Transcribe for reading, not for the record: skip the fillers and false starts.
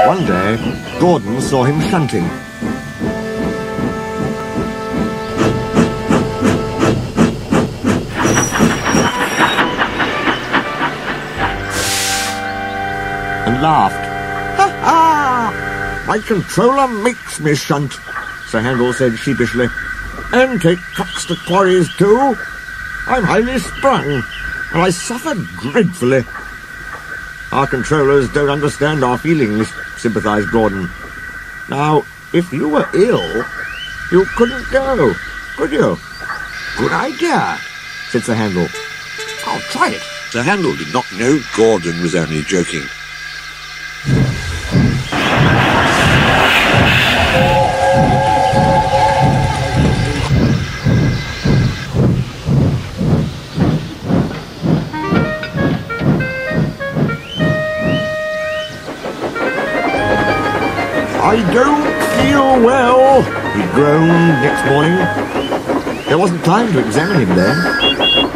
One day, Gordon saw him shunting. And laughed. "Ha ha! My controller makes me shunt," Sir Handel said sheepishly. "And take trucks to quarries too. I'm highly sprung, and I suffer dreadfully." "Our controllers don't understand our feelings," sympathized Gordon. "Now, if you were ill, you couldn't go, could you?" "Good idea," said Sir Handel. "I'll try it." Sir Handel did not know Gordon was only joking. "I don't feel well," he groaned next morning. There wasn't time to examine him then.